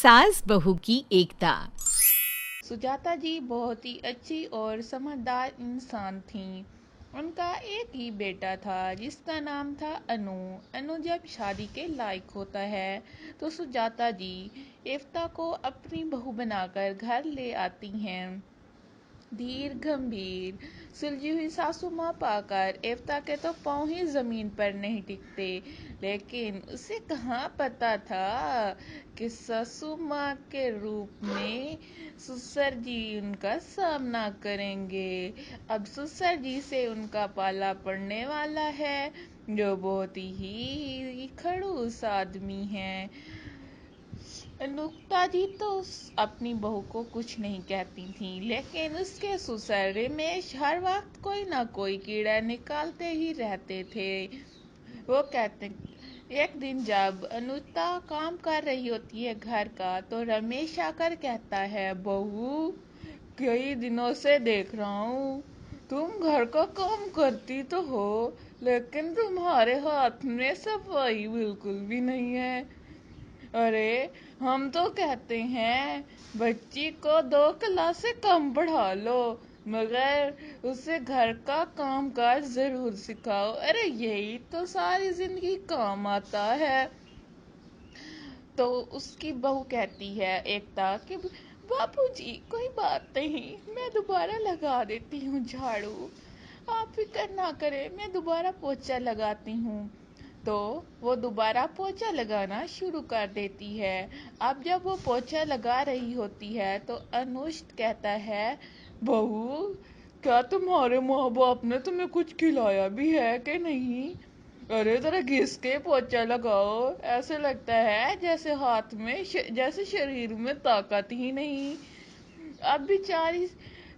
सास बहू की एकता। सुजाता जी बहुत ही अच्छी और समझदार इंसान थीं। उनका एक ही बेटा था जिसका नाम था अनु। अनु जब शादी के लायक होता है तो सुजाता जी एकता को अपनी बहू बनाकर घर ले आती हैं। धीर गंभीर सुलझी हुई सासू माँ पाकर एकता के तो पाँव ही जमीन पर नहीं टिकते, लेकिन उसे कहाँ पता था कि सासू माँ के रूप में ससुर जी उनका सामना करेंगे। अब ससुर जी से उनका पाला पड़ने वाला है, जो बहुत ही खड़ूस आदमी है। अनुक्ता जी तो अपनी बहू को कुछ नहीं कहती थी, लेकिन उसके ससुर रमेश हर वक्त कोई ना कोई कीड़ा निकालते ही रहते थे। वो कहते एक दिन जब अनुक्ता काम कर रही होती है घर का, तो रमेश आकर कहता है, बहू कई दिनों से देख रहा हूँ तुम घर का काम करती तो हो, लेकिन तुम्हारे हाथ में सफाई बिल्कुल भी नहीं है। अरे हम तो कहते हैं बच्ची को 2 क्लासें कम पढ़ा लो, मगर उसे घर का काम काज जरूर सिखाओ। अरे यही तो सारी जिंदगी काम आता है। तो उसकी बहू कहती है एकता कि बापूजी कोई बात नहीं, मैं दोबारा लगा देती हूँ झाड़ू, आप फिक्र ना करें, मैं दोबारा पोछा लगाती हूँ। तो वो दोबारा पोछा लगाना शुरू कर देती है। अब जब वो पोछा लगा रही होती है तो अनुष्ट कहता है, बहू क्या तुम्हारे माँ बाप ने तुम्हें कुछ खिलाया भी है कि नहीं? अरे जरा घिस के पोछा लगाओ, ऐसे लगता है जैसे हाथ में जैसे शरीर में ताकत ही नहीं। अब बेचारी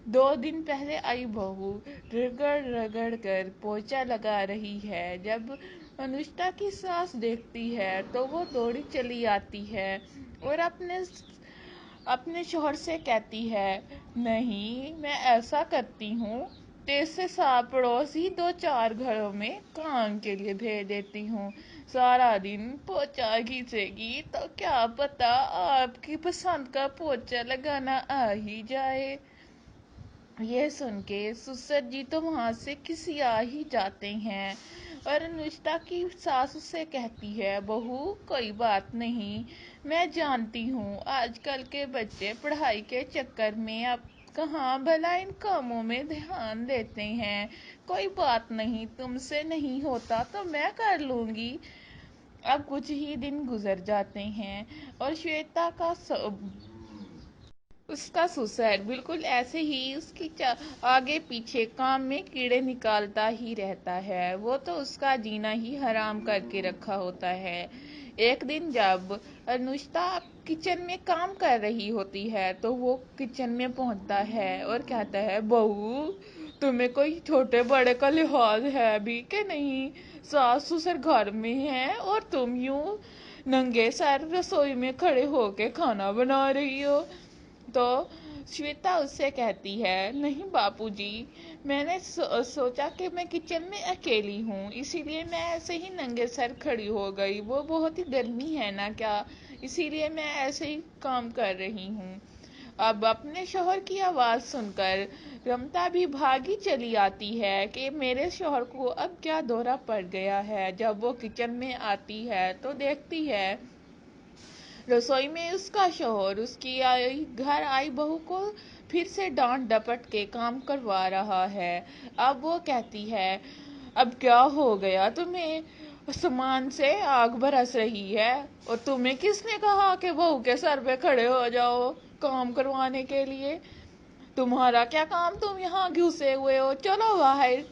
2 दिन पहले आई बहू रगड़ रगड़ कर पोछा लगा रही है। जब अनुष्का की सास देखती है तो वो दौड़ी चली आती है और अपने शौहर से कहती है, नहीं मैं ऐसा करती हूँ, तेरे सास पड़ोसी 2-4 घरों में काम के लिए भेज देती हूँ, सारा दिन पोछा घिसेगी तो क्या पता आपकी पसंद का पोछा लगाना आ ही जाए। ये सुन के ससुर जी तो वहां से खिसिया ही जाते हैं और अनुष्का की सास उससे कहती है, बहू कोई बात नहीं, मैं जानती हूँ आजकल के बच्चे पढ़ाई के चक्कर में अब कहाँ भला इन कामों में ध्यान देते हैं, कोई बात नहीं, तुमसे नहीं होता तो मैं कर लूंगी। अब कुछ ही दिन गुजर जाते हैं और श्वेता का उसका ससुर बिल्कुल ऐसे ही उसकी आगे पीछे काम में कीड़े निकालता ही रहता है। वो तो उसका जीना ही हराम करके रखा होता है। एक दिन जब अनुष्का किचन में काम कर रही होती है तो वो किचन में पहुंचता है और कहता है, बहू तुम्हें कोई छोटे बड़े का लिहाज है भी कि नहीं? सास ससुर घर में है और तुम यूं नंगे सर रसोई में खड़े होके खाना बना रही हो। तो श्वेता उससे कहती है, नहीं बापूजी, मैंने सोचा कि मैं किचन में अकेली हूँ, इसीलिए मैं ऐसे ही नंगे सर खड़ी हो गई, वो बहुत ही गर्मी है ना क्या, इसीलिए मैं ऐसे ही काम कर रही हूँ। अब अपने शौहर की आवाज सुनकर रमता भी भागी चली आती है कि मेरे शौहर को अब क्या दौरा पड़ गया है। जब वो किचन में आती है तो देखती है रसोई में उसका शौहर उसकी घर आई बहू को फिर से डांट डपट के काम करवा रहा है। अब वो कहती है, अब क्या हो गया तुम्हें, सामान से आग बरस रही है और तुम्हें किसने कहा कि बहू के सर पे खड़े हो जाओ काम करवाने के लिए? तुम्हारा क्या काम, तुम यहाँ घुसे हुए हो, चलो बाहर।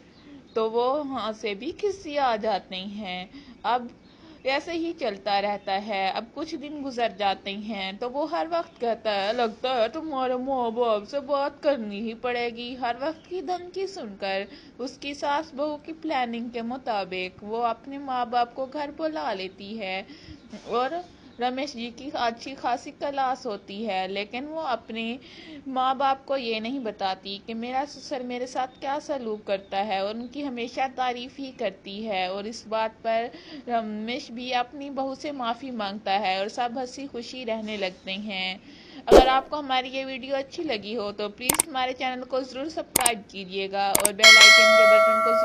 तो वो वहां से भी खिसिया आ जाते हैं। अब ऐसे ही चलता रहता है। अब कुछ दिन गुजर जाते हैं तो वो हर वक्त कहता है, लगता है तुम्हारे माँ बाप से बात करनी ही पड़ेगी। हर वक्त की धमकी सुनकर उसकी सास बहू की प्लानिंग के मुताबिक वो अपने माँ बाप को घर बुला लेती है और رمیش جی کی اچھی خاصی کلاس ہوتی ہے، لیکن وہ اپنے ماں باپ کو یہ نہیں بتاتی کہ میرا سسر میرے ساتھ کیا سلوک کرتا ہے، اور ان کی ہمیشہ تعریف ہی کرتی ہے، اور اس بات پر رمیش بھی اپنی بہو سے معافی مانگتا ہے اور سب ہنسی خوشی رہنے لگتے ہیں۔ اگر آپ کو ہماری یہ ویڈیو اچھی لگی ہو تو پلیز ہمارے چینل کو ضرور سبسکرائب کیجیے گا اور بیل آئیکن کے بٹن کو